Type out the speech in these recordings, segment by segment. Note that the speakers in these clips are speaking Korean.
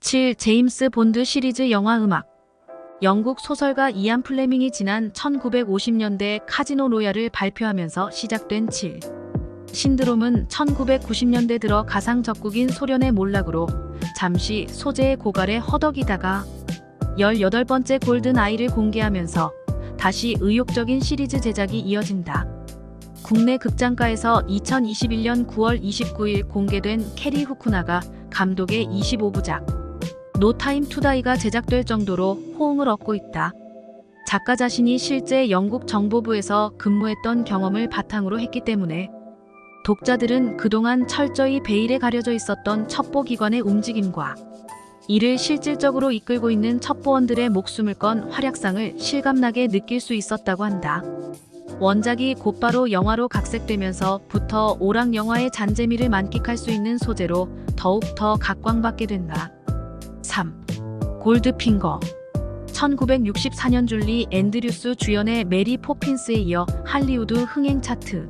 7. 제임스 본드 시리즈 영화 음악. 영국 소설가 이안 플레밍이 지난 1950년대 카지노 로얄을 발표하면서 시작된 7. 신드롬은 1990년대 들어 가상 적국인 소련의 몰락으로 잠시 소재의 고갈에 허덕이다가 18번째 골든 아이를 공개하면서 다시 의욕적인 시리즈 제작이 이어진다. 국내 극장가에서 2021년 9월 29일 공개된 캐리 후쿠나가 감독의 25부작 노 타임 투 다이가 제작될 정도로 호응을 얻고 있다. 작가 자신이 실제 영국 정보부에서 근무했던 경험을 바탕으로 했기 때문에 독자들은 그동안 철저히 베일에 가려져 있었던 첩보기관의 움직임과 이를 실질적으로 이끌고 있는 첩보원들의 목숨을 건 활약상을 실감나게 느낄 수 있었다고 한다. 원작이 곧바로 영화로 각색되면서부터 오락 영화의 잔재미를 만끽할 수 있는 소재로 더욱 더 각광받게 된다. 3. 골드핑거. 1964년 줄리 앤드류스 주연의 메리 포핀스에 이어 할리우드 흥행 차트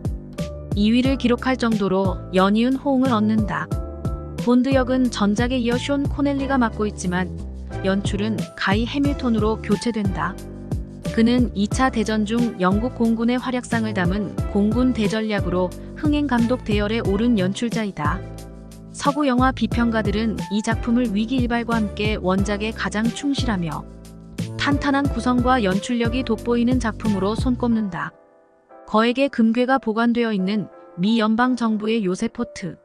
2위를 기록할 정도로 연이은 호응을 얻는다. 본드 역은 전작에 이어 숀 코넬리가 맡고 있지만 연출은 가이 해밀턴으로 교체된다. 그는 2차 대전 중 영국 공군의 활약상을 담은 공군 대전략으로 흥행 감독 대열에 오른 연출자이다. 서구 영화 비평가들은 이 작품을 위기일발과 함께 원작에 가장 충실하며 탄탄한 구성과 연출력이 돋보이는 작품으로 손꼽는다. 거액의 금괴가 보관되어 있는 미 연방정부의 요세포트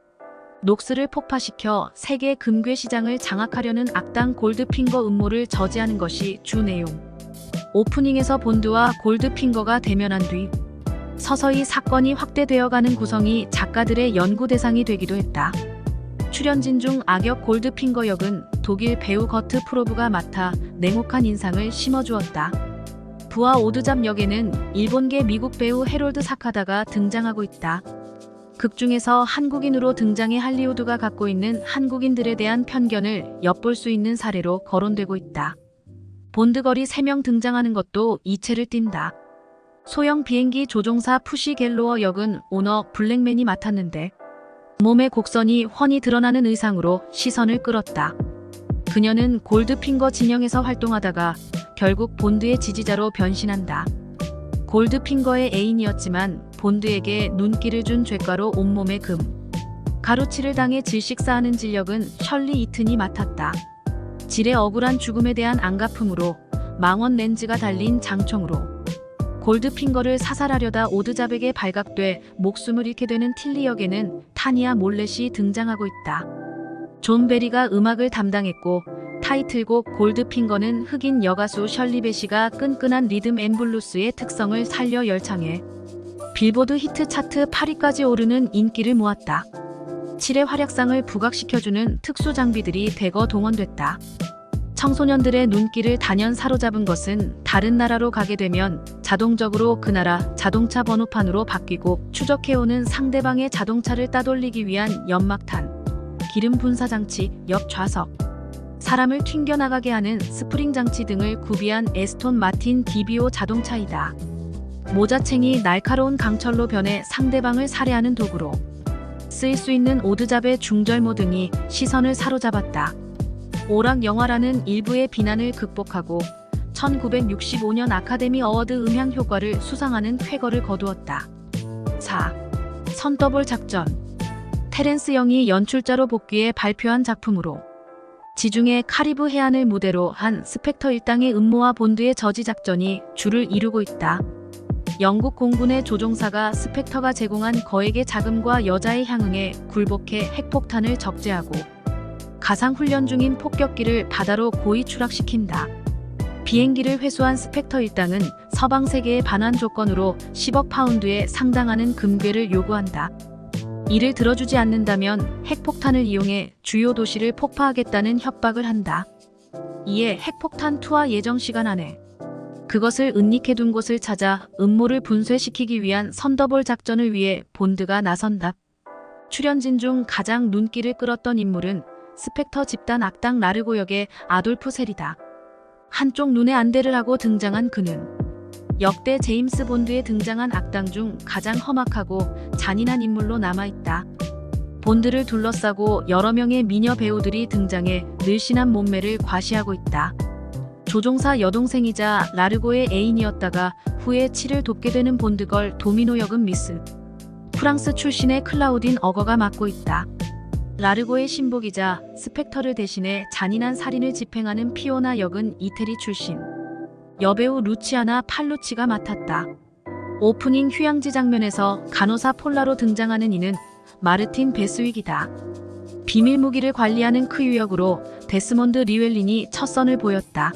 녹스를 폭파시켜 세계 금괴 시장을 장악하려는 악당 골드핑거 음모를 저지하는 것이 주 내용. 오프닝에서 본드와 골드핑거가 대면한 뒤 서서히 사건이 확대되어가는 구성이 작가들의 연구 대상이 되기도 했다. 출연진 중 악역 골드핑거 역은 독일 배우 거트 프로브가 맡아 냉혹한 인상을 심어주었다. 부하 오드잡 역에는 일본계 미국 배우 해롤드 사카다가 등장하고 있다. 극 중에서 한국인으로 등장해 할리우드가 갖고 있는 한국인들에 대한 편견을 엿볼 수 있는 사례로 거론되고 있다. 본드걸이 3명 등장하는 것도 이채를 띈다. 소형 비행기 조종사 푸시 갤로어 역은 오너 블랙맨이 맡았는데 몸의 곡선이 훤히 드러나는 의상으로 시선을 끌었다. 그녀는 골드핑거 진영에서 활동하다가 결국 본드의 지지자로 변신한다. 골드핑거의 애인이었지만 본드에게 눈길을 준 죄가로 온몸에 금, 가루칠을 당해 질식사하는 진력은 셜리 이튼이 맡았다. 질의 억울한 죽음에 대한 안갚음으로 망원 렌즈가 달린 장총으로 골드핑거를 사살하려다 오드잡에게 발각돼 목숨을 잃게 되는 틸리 역에는 타니아 몰렛이 등장하고 있다. 존 베리가 음악을 담당했고 타이틀곡 골드핑거는 흑인 여가수 셜리 베시가 끈끈한 리듬 앤 블루스의 특성을 살려 열창해 빌보드 히트 차트 8위까지 오르는 인기를 모았다. 7의 활약상을 부각시켜주는 특수 장비들이 대거 동원됐다. 청소년들의 눈길을 단연 사로잡은 것은 다른 나라로 가게 되면 자동적으로 그 나라 자동차 번호판으로 바뀌고 추적해오는 상대방의 자동차를 따돌리기 위한 연막탄, 기름 분사 장치, 옆 좌석, 사람을 튕겨나가게 하는 스프링 장치 등을 구비한 에스톤 마틴 DB5 자동차이다. 모자챙이 날카로운 강철로 변해 상대방을 살해하는 도구로 쓰일 수 있는 오드잡의 중절모 등이 시선을 사로잡았다. 오락 영화라는 일부의 비난을 극복하고 1965년 아카데미 어워드 음향 효과를 수상하는 쾌거를 거두었다. 4. 선더볼 작전. 테렌스 영이 연출자로 복귀해 발표한 작품으로 지중해 카리브 해안을 무대로 한 스펙터 일당의 음모와 본드의 저지 작전이 주를 이루고 있다. 영국 공군의 조종사가 스펙터가 제공한 거액의 자금과 여자의 향응에 굴복해 핵폭탄을 적재하고 가상 훈련 중인 폭격기를 바다로 고의 추락시킨다. 비행기를 회수한 스펙터 일당은 서방 세계의 반환 조건으로 10억 파운드에 상당하는 금괴를 요구한다. 이를 들어주지 않는다면 핵폭탄을 이용해 주요 도시를 폭파하겠다는 협박을 한다. 이에 핵폭탄 투하 예정 시간 안에 그것을 은닉해둔 곳을 찾아 음모를 분쇄시키기 위한 선더볼 작전을 위해 본드가 나선다. 출연진 중 가장 눈길을 끌었던 인물은 스펙터 집단 악당 라르고 역의 아돌프 셀이다. 한쪽 눈에 안대를 하고 등장한 그는 역대 제임스 본드에 등장한 악당 중 가장 험악하고 잔인한 인물로 남아있다. 본드를 둘러싸고 여러 명의 미녀 배우들이 등장해 늘씬한 몸매를 과시하고 있다. 조종사 여동생이자 라르고의 애인이었다가 후에 칠을 돕게 되는 본드걸 도미노 역은 미스 프랑스 출신의 클라우딘 어거가 맡고 있다. 라르고의 신복이자 스펙터를 대신해 잔인한 살인을 집행하는 피오나 역은 이태리 출신 여배우 루치아나 팔루치가 맡았다. 오프닝 휴양지 장면에서 간호사 폴라로 등장하는 이는 마르틴 베스윅이다. 비밀 무기를 관리하는 크유 역으로 데스몬드 리웰린이 첫 선을 보였다.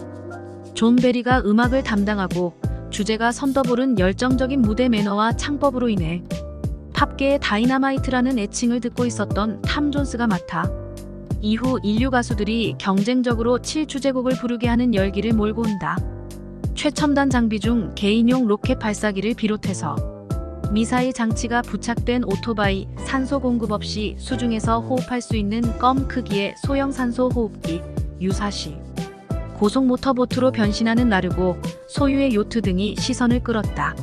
존 베리가 음악을 담당하고 주제가 선더볼은 열정적인 무대 매너와 창법으로 인해 팝계의 다이너마이트라는 애칭을 듣고 있었던 탐 존스가 맡아 이후 인류 가수들이 경쟁적으로 7주제곡을 부르게 하는 열기를 몰고 온다. 최첨단 장비 중 개인용 로켓 발사기를 비롯해서 미사일 장치가 부착된 오토바이, 산소 공급 없이 수중에서 호흡할 수 있는 껌 크기의 소형 산소 호흡기, 유사시, 고속 모터보트로 변신하는 라르고, 소유의 요트 등이 시선을 끌었다.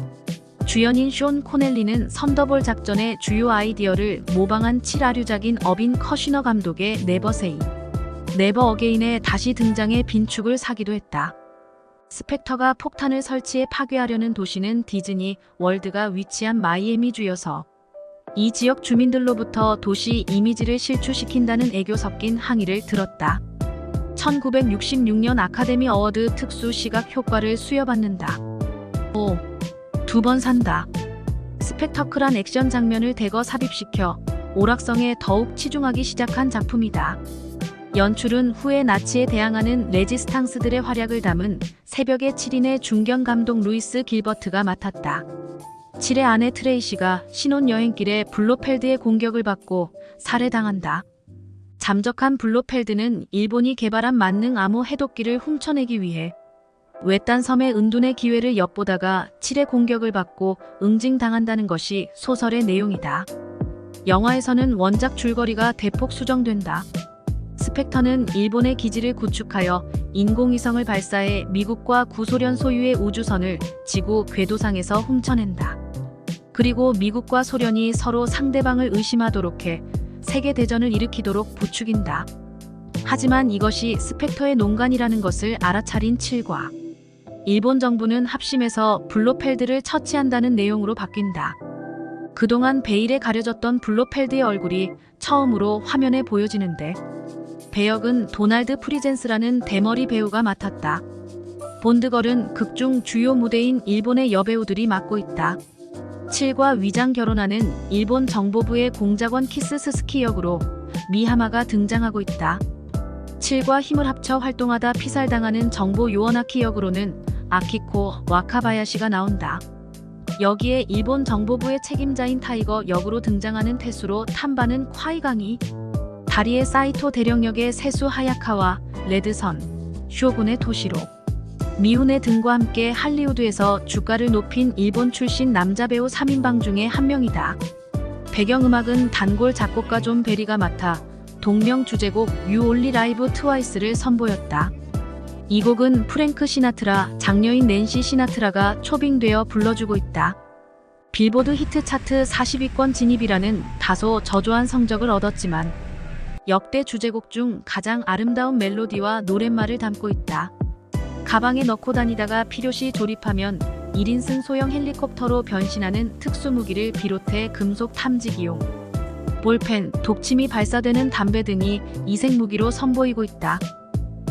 주연인 숀 코넬리는 선더볼 작전의 주요 아이디어를 모방한 7아류작인 어빈 커시너 감독의 네버 세이, 네버 어게인에 다시 등장해 빈축을 사기도 했다. 스펙터가 폭탄을 설치해 파괴하려는 도시는 디즈니 월드가 위치한 마이애미주여서 이 지역 주민들로부터 도시 이미지를 실추시킨다는 애교 섞인 항의를 들었다. 1966년 아카데미 어워드 특수 시각 효과를 수여받는다. 2번 산다. 스펙터클한 액션 장면을 대거 삽입시켜 오락성에 더욱 치중하기 시작한 작품이다. 연출은 후에 나치에 대항하는 레지스탕스들의 활약을 담은 새벽의 7인의 중견 감독 루이스 길버트가 맡았다. 7의 아내 트레이시가 신혼여행길에 블로펠드의 공격을 받고 살해당한다. 잠적한 블로펠드는 일본이 개발한 만능 암호 해독기를 훔쳐내기 위해 외딴 섬의 은둔의 기회를 엿보다가 7의 공격을 받고 응징당한다는 것이 소설의 내용이다. 영화에서는 원작 줄거리가 대폭 수정된다. 스펙터는 일본의 기지를 구축하여 인공위성을 발사해 미국과 구소련 소유의 우주선을 지구 궤도상에서 훔쳐낸다. 그리고 미국과 소련이 서로 상대방을 의심하도록 해 세계대전을 일으키도록 부추긴다. 하지만 이것이 스펙터의 농간이라는 것을 알아차린 7과 일본 정부는 합심해서 블로펠드를 처치한다는 내용으로 바뀐다. 그동안 베일에 가려졌던 블로펠드의 얼굴이 처음으로 화면에 보여지는데 배역은 도날드 프리젠스라는 대머리 배우가 맡았다. 본드걸은 극중 주요 무대인 일본의 여배우들이 맡고 있다. 7과 위장 결혼하는 일본 정보부의 공작원 키스 스스키 역으로 미하마가 등장하고 있다. 7과 힘을 합쳐 활동하다 피살당하는 정보 요원아키 역으로는 아키코 와카바야시가 나온다. 여기에 일본 정보부의 책임자인 타이거 역으로 등장하는 태수로 탐바는 콰이강이, 다리의 사이토 대령 역의 세수 하야카와 레드선, 쇼군의 토시로, 미훈의 등과 함께 할리우드에서 주가를 높인 일본 출신 남자 배우 3인방 중에 한 명이다. 배경음악은 단골 작곡가 존 베리가 맡아 동명 주제곡 You Only Live Twice를 선보였다. 이 곡은 프랭크 시나트라, 장녀인 낸시 시나트라가 초빙되어 불러주고 있다. 빌보드 히트 차트 40위권 진입이라는 다소 저조한 성적을 얻었지만 역대 주제곡 중 가장 아름다운 멜로디와 노랫말을 담고 있다. 가방에 넣고 다니다가 필요시 조립하면 1인승 소형 헬리콥터로 변신하는 특수무기를 비롯해 금속 탐지기용, 볼펜, 독침이 발사되는 담배 등이 이색무기로 선보이고 있다.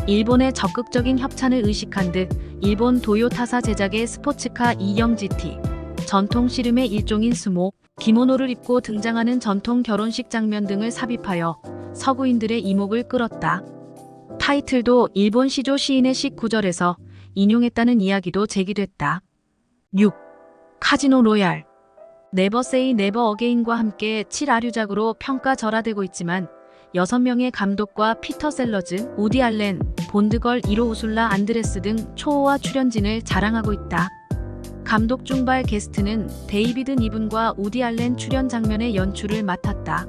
일본의 적극적인 협찬을 의식한 듯 일본 도요타사 제작의 스포츠카 2형 GT, 전통 씨름의 일종인 스모, 기모노를 입고 등장하는 전통 결혼식 장면 등을 삽입하여 서구인들의 이목을 끌었다. 타이틀도 일본 시조 시인의 시 구절에서 인용했다는 이야기도 제기됐다. 6. 카지노 로얄. 네버 세이 네버 어게인과 함께 7아류작으로 평가절하되고 있지만 6명의 감독과 피터 셀러즈, 우디 알렌, 본드걸 1호 우술라 안드레스 등 초호화 출연진을 자랑하고 있다. 감독 중발 게스트는 데이비드 니븐과 우디 알렌 출연 장면의 연출을 맡았다.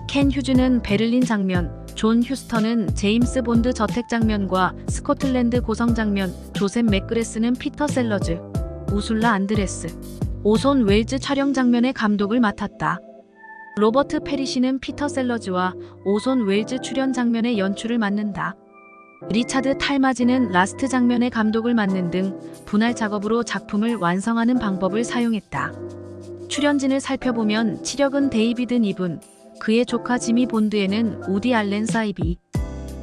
켄 휴즈는 베를린 장면, 존 휴스턴은 제임스 본드 저택 장면과 스코틀랜드 고성 장면, 조셉 맥그레스는 피터 셀러즈, 우술라 안드레스, 오손 웰즈 촬영 장면의 감독을 맡았다. 로버트 페리시는 피터 셀러즈와 오손 웰즈 출연 장면의 연출을 맡는다. 리차드 탈마지는 라스트 장면의 감독을 맡는 등 분할 작업으로 작품을 완성하는 방법을 사용했다. 출연진을 살펴보면 치력은 데이비드 니븐, 그의 조카 지미 본드에는 우디 알렌 사이비,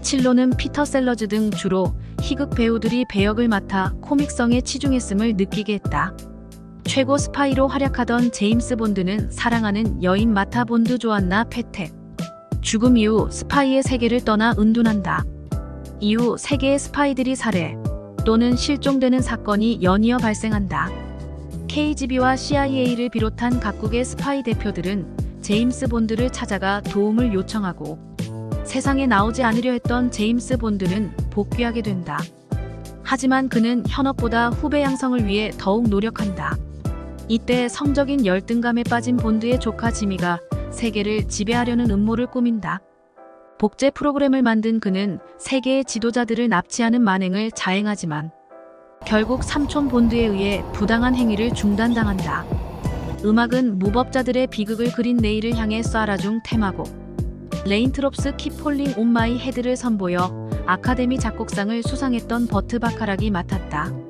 칠로는 피터 셀러즈 등 주로 희극 배우들이 배역을 맡아 코믹성에 치중했음을 느끼게 했다. 최고 스파이로 활약하던 제임스 본드는 사랑하는 여인 마타 본드 조안나 패텍. 죽음 이후 스파이의 세계를 떠나 은둔한다. 이후 세계의 스파이들이 살해 또는 실종되는 사건이 연이어 발생한다. KGB와 CIA를 비롯한 각국의 스파이 대표들은 제임스 본드를 찾아가 도움을 요청하고 세상에 나오지 않으려 했던 제임스 본드는 복귀하게 된다. 하지만 그는 현업보다 후배 양성을 위해 더욱 노력한다. 이때 성적인 열등감에 빠진 본드의 조카 지미가 세계를 지배하려는 음모를 꾸민다. 복제 프로그램을 만든 그는 세계의 지도자들을 납치하는 만행을 자행하지만 결국 삼촌 본드에 의해 부당한 행위를 중단당한다. 음악은 무법자들의 비극을 그린 내일을 향해 쏴라 중 테마곡 레인트롭스 킵 폴링 온 마이 헤드를 선보여 아카데미 작곡상을 수상했던 버트 바카락이 맡았다.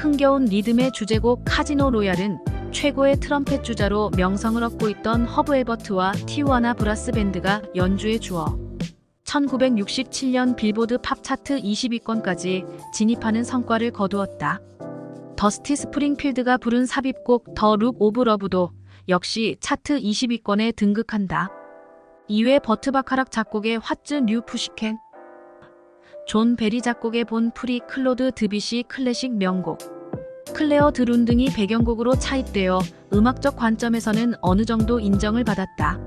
흥겨운 리듬의 주제곡 카지노 로얄은 최고의 트럼펫 주자로 명성을 얻고 있던 허브 엘버트와 티우아나 브라스 밴드가 연주해 주어 1967년 빌보드 팝 차트 20위권까지 진입하는 성과를 거두었다. 더스티 스프링필드가 부른 삽입곡 더 룩 오브 러브도 역시 차트 20위권에 등극한다. 이외 버트 바카락 작곡의 왓츠 뉴 푸시캔, 존 베리 작곡의 본 프리 클로드 드비시 클래식 명곡, 클레어 드룬 등이 배경곡으로 차입되어 음악적 관점에서는 어느 정도 인정을 받았다.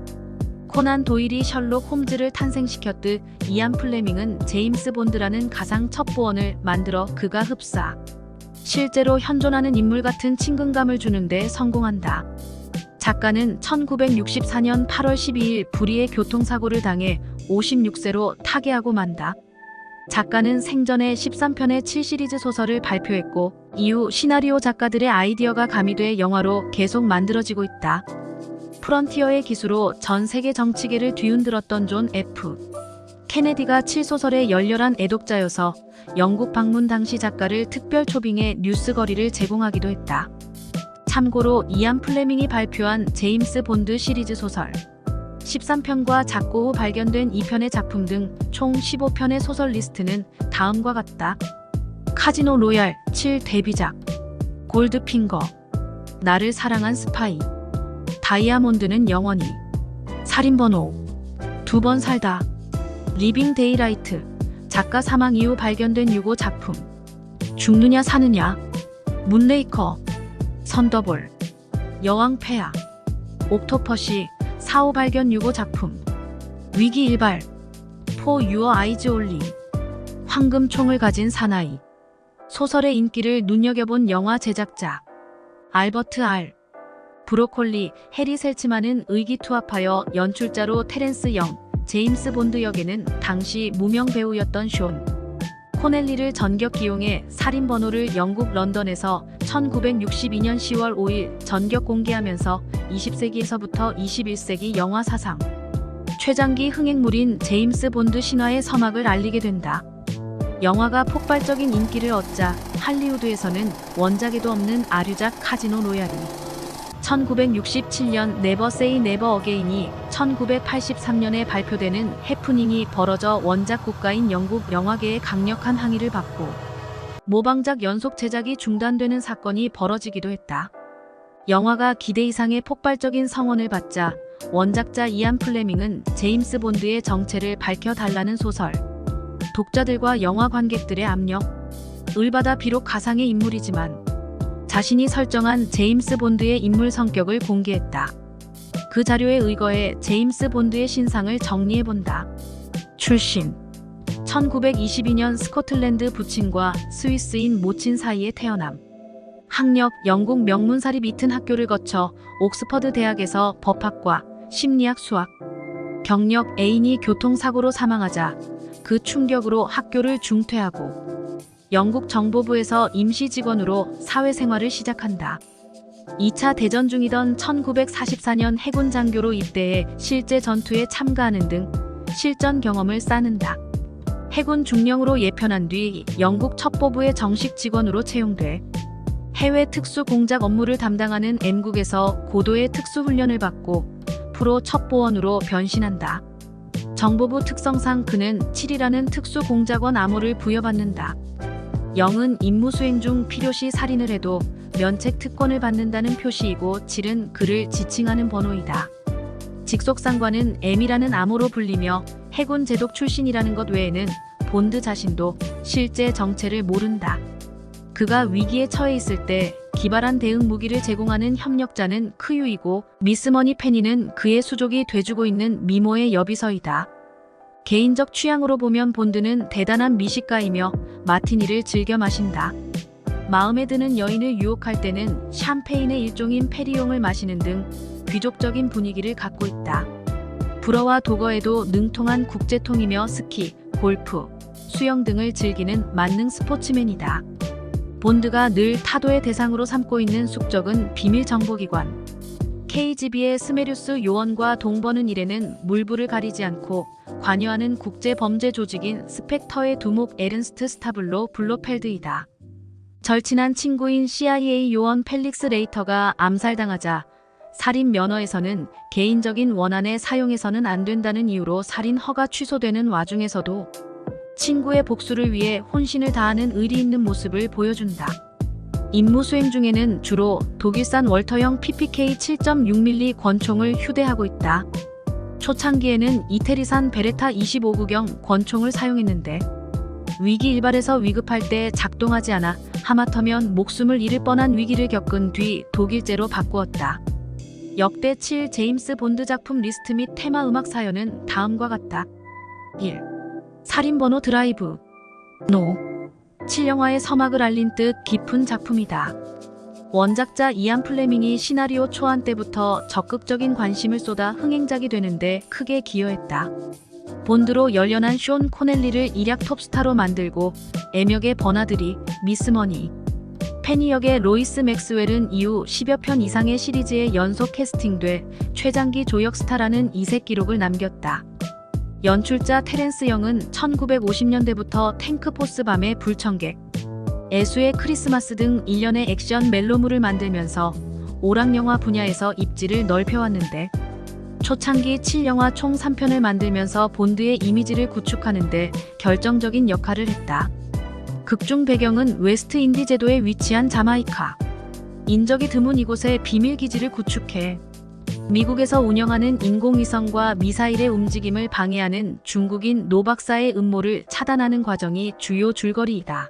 코난 도일이 셜록 홈즈를 탄생시켰듯 이안 플레밍은 제임스 본드라는 가상 첩보원을 만들어 그가 흡사, 실제로 현존하는 인물 같은 친근감을 주는 데 성공한다. 작가는 1964년 8월 12일 불의의 교통사고를 당해 56세로 타계하고 만다. 작가는 생전에 13편의 7시리즈 소설을 발표했고 이후 시나리오 작가들의 아이디어가 가미돼 영화로 계속 만들어지고 있다. 프런티어의 기수로 전 세계 정치계를 뒤흔들었던 존 F. 케네디가 7소설의 열렬한 애독자여서 영국 방문 당시 작가를 특별 초빙해 뉴스거리를 제공하기도 했다. 참고로 이안 플레밍이 발표한 제임스 본드 시리즈 소설 13편과 작고 후 발견된 2편의 작품 등 총 15편의 소설 리스트는 다음과 같다. 카지노 로얄 7 데뷔작, 골드핑거, 나를 사랑한 스파이, 다이아몬드는 영원히, 살인번호, 2번 살다, 리빙 데이라이트, 작가 사망 이후 발견된 유고 작품, 죽느냐 사느냐, 문레이커, 선더볼, 여왕 폐하, 옥토퍼시, 4호 발견 유고 작품, 위기 일발, 포 유어 아이즈 올리, 황금총을 가진 사나이, 소설의 인기를 눈여겨본 영화 제작자, 알버트 R. 브로콜리, 해리 셀츠만은 의기투합하여 연출자로 테렌스 영, 제임스 본드 역에는 당시 무명 배우였던 숀 코넬리를 전격 기용해 살인번호를 영국 런던에서 1962년 10월 5일 전격 공개하면서 20세기에서부터 21세기 영화 사상 최장기 흥행물인 제임스 본드 신화의 서막을 알리게 된다. 영화가 폭발적인 인기를 얻자 할리우드에서는 원작에도 없는 아류작 카지노 로얄이 1967년 네버 세이 네버 어게인이 1983년에 발표되는 해프닝이 벌어져 원작 국가인 영국 영화계의 강력한 항의를 받고 모방작 연속 제작이 중단되는 사건이 벌어지기도 했다. 영화가 기대 이상의 폭발적인 성원을 받자 원작자 이안 플레밍은 제임스 본드의 정체를 밝혀달라는 소설, 독자들과 영화 관객들의 압력을 받아 비록 가상의 인물이지만 자신이 설정한 제임스 본드의 인물 성격을 공개했다. 그 자료에 의거해 제임스 본드의 신상을 정리해본다. 출신 1922년 스코틀랜드 부친과 스위스인 모친 사이에 태어남. 학력 영국 명문사립 이튼 학교를 거쳐 옥스퍼드 대학에서 법학과, 심리학 수학. 경력 애인이 교통사고로 사망하자 그 충격으로 학교를 중퇴하고 영국 정보부에서 임시 직원으로 사회생활을 시작한다. 2차 대전 중이던 1944년 해군 장교로 입대해 실제 전투에 참가하는 등 실전 경험을 쌓는다. 해군 중령으로 예편한 뒤 영국 첩보부의 정식 직원으로 채용돼 해외 특수 공작 업무를 담당하는 M국에서 고도의 특수 훈련을 받고 프로 첩보원으로 변신한다. 정보부 특성상 그는 7이라는 특수 공작원 암호를 부여받는다. 영은 임무 수행 중 필요시 살인을 해도 면책 특권을 받는다는 표시이고 7은 그를 지칭하는 번호이다. 직속상관은 M이라는 암호로 불리며 해군 제독 출신이라는 것 외에는 본드 자신도 실제 정체를 모른다. 그가 위기에 처해 있을 때 기발한 대응 무기를 제공하는 협력자는 크유이고 미스머니 페니는 그의 수족이 돼주고 있는 미모의 여비서이다. 개인적 취향으로 보면 본드는 대단한 미식가이며 마티니를 즐겨 마신다. 마음에 드는 여인을 유혹할 때는 샴페인의 일종인 페리옹을 마시는 등 귀족적인 분위기를 갖고 있다. 불어와 독어에도 능통한 국제통이며 스키, 골프, 수영 등을 즐기는 만능 스포츠맨이다. 본드가 늘 타도의 대상으로 삼고 있는 숙적은 비밀정보기관 KGB의 스메류스 요원과 동버는 일에는 물불을 가리지 않고 관여하는 국제범죄 조직인 스펙터의 두목 에른스트 스타블로 블로펠드이다. 절친한 친구인 CIA 요원 펠릭스 레이터가 암살당하자 살인 면허에서는 개인적인 원한에 사용해서는 안 된다는 이유로 살인 허가 취소되는 와중에서도 친구의 복수를 위해 혼신을 다하는 의리 있는 모습을 보여준다. 임무 수행 중에는 주로 독일산 월터형 PPK 7.6mm 권총을 휴대하고 있다. 초창기에는 이태리산 베레타 25구경 권총을 사용했는데 위기 일발에서 위급할 때 작동하지 않아 하마터면 목숨을 잃을 뻔한 위기를 겪은 뒤 독일제로 바꾸었다. 역대 7 제임스 본드 작품 리스트 및 테마 음악 사연은 다음과 같다. 1. 살인번호 드라이브. 노. 7영화의 서막을 알린 뜻 깊은 작품이다. 원작자 이안 플레밍이 시나리오 초안 때부터 적극적인 관심을 쏟아 흥행작이 되는데 크게 기여했다. 본드로 열연한 숀 코넬리를 일약 톱스타로 만들고 M역의 버나드리, 미스머니, 페니 역의 로이스 맥스웰은 이후 10여 편 이상의 시리즈에 연속 캐스팅돼 최장기 조역 스타라는 이색 기록을 남겼다. 연출자 테렌스 영은 1950년대부터 탱크포스 밤의 불청객, 애수의 크리스마스 등 일련의 액션 멜로물을 만들면서 오락영화 분야에서 입지를 넓혀왔는데 초창기 7영화 총 3편을 만들면서 본드의 이미지를 구축하는데 결정적인 역할을 했다. 극중 배경은 웨스트 인디 제도에 위치한 자마이카. 인적이 드문 이곳에 비밀 기지를 구축해 미국에서 운영하는 인공위성과 미사일의 움직임을 방해하는 중국인 노 박사의 음모를 차단하는 과정이 주요 줄거리이다.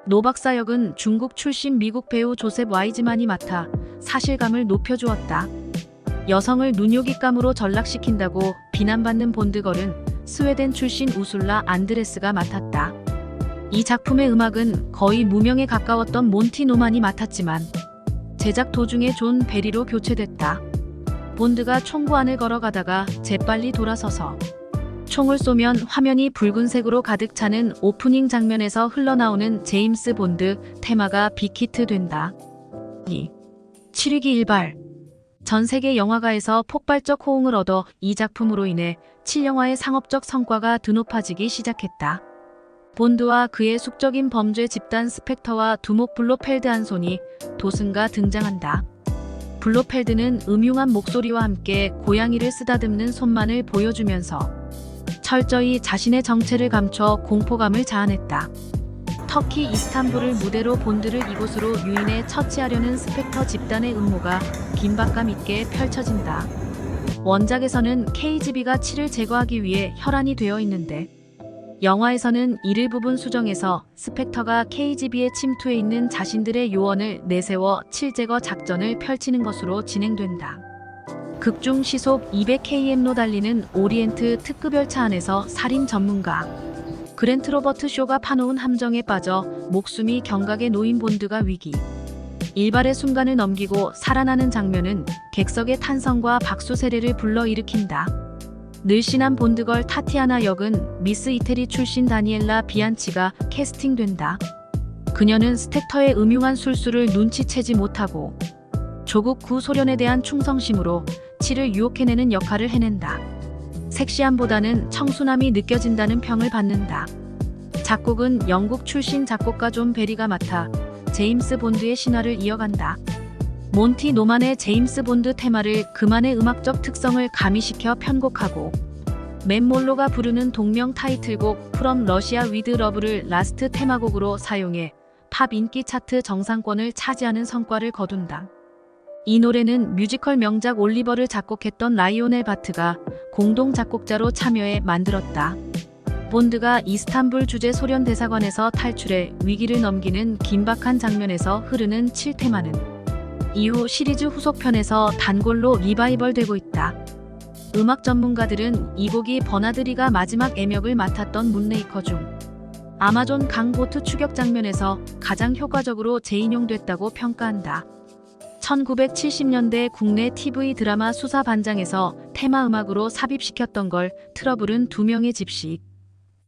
노 박사 역은 중국 출신 미국 배우 조셉 와이즈만이 맡아 사실감을 높여주었다. 여성을 눈요깃감으로 전락시킨다고 비난받는 본드걸은 스웨덴 출신 우술라 안드레스가 맡았다. 이 작품의 음악은 거의 무명에 가까웠던 몬티 노만이 맡았지만 제작 도중에 존 베리로 교체됐다. 본드가 총구 안을 걸어가다가 재빨리 돌아서서 총을 쏘면 화면이 붉은색으로 가득 차는 오프닝 장면에서 흘러나오는 제임스 본드 테마가 빅히트 된다. 2. 7위기 일발. 전 세계 영화가에서 폭발적 호응을 얻어 이 작품으로 인해 7영화의 상업적 성과가 드높아지기 시작했다. 본드와 그의 숙적인 범죄 집단 스펙터와 두목 블로펠드 한 손이 도슨가 등장한다. 블로펠드는 음흉한 목소리와 함께 고양이를 쓰다듬는 손만을 보여주면서 철저히 자신의 정체를 감춰 공포감을 자아냈다. 터키 이스탄불을 무대로 본드를 이곳으로 유인해 처치하려는 스펙터 집단의 음모가 긴박감 있게 펼쳐진다. 원작에서는 KGB가 7을 제거하기 위해 혈안이 되어 있는데 영화에서는 이를 부분 수정해서 스펙터가 KGB에 침투해 있는 자신들의 요원을 내세워 7 제거 작전을 펼치는 것으로 진행된다. 극중 시속 200km로 달리는 오리엔트 특급 열차 안에서 살인 전문가 그랜트 로버트 쇼가 파놓은 함정에 빠져 목숨이 경각에 놓인 본드가 위기 일발의 순간을 넘기고 살아나는 장면은 객석의 탄성과 박수 세례를 불러일으킨다. 늘씬한 본드걸 타티아나 역은 미스 이태리 출신 다니엘라 비안치가 캐스팅된다. 그녀는 스택터의 음흉한 술수를 눈치채지 못하고 조국 구소련에 대한 충성심으로 치를 유혹해내는 역할을 해낸다. 섹시함보다는 청순함이 느껴진다는 평을 받는다. 작곡은 영국 출신 작곡가 존 베리가 맡아 제임스 본드의 신화를 이어간다. 몬티 노만의 제임스 본드 테마를 그만의 음악적 특성을 가미시켜 편곡하고 맷 몰로가 부르는 동명 타이틀곡 프롬 러시아 위드 러브를 라스트 테마곡으로 사용해 팝 인기 차트 정상권을 차지하는 성과를 거둔다. 이 노래는 뮤지컬 명작 올리버를 작곡했던 라이오넬 바트가 공동 작곡자로 참여해 만들었다. 본드가 이스탄불 주재 소련 대사관에서 탈출해 위기를 넘기는 긴박한 장면에서 흐르는 7테마는 이후 시리즈 후속편에서 단골로 리바이벌되고 있다. 음악 전문가들은 이 곡이 버나드리가 마지막 애역을 맡았던 문레이커 중 아마존 강 보트 추격 장면에서 가장 효과적으로 재인용됐다고 평가한다. 1970년대 국내 TV 드라마 수사반장에서 테마 음악으로 삽입시켰던 걸 틀어부른 두 명의 집시.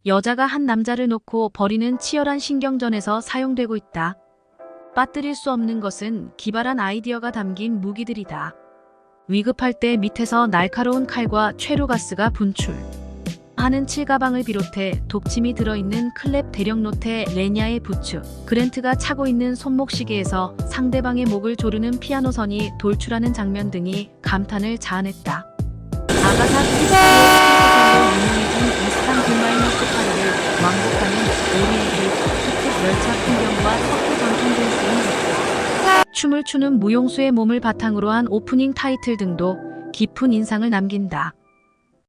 여자가 한 남자를 놓고 벌이는 치열한 신경전에서 사용되고 있다. 빠뜨릴 수 없는 것은 기발한 아이디어가 담긴 무기들이다. 위급할 때 밑에서 날카로운 칼과 최루가스가 분출. 하는 칠가방을 비롯해 독침이 들어있는 클랩 대령 노테 레냐의 부츠, 그랜트가 차고 있는 손목시계에서 상대방의 목을 조르는 피아노 선이 돌출하는 장면 등이 감탄을 자아냈다. 아가사 크리스티의 스피커선으로 유명해진 이스탄 B-8를 왕복하는 오리엔트 특급 열차 풍경과 석회 전통 댄스는 춤을 추는 무용수의 몸을 바탕으로 한 오프닝 타이틀 등도 깊은 인상을 남긴다.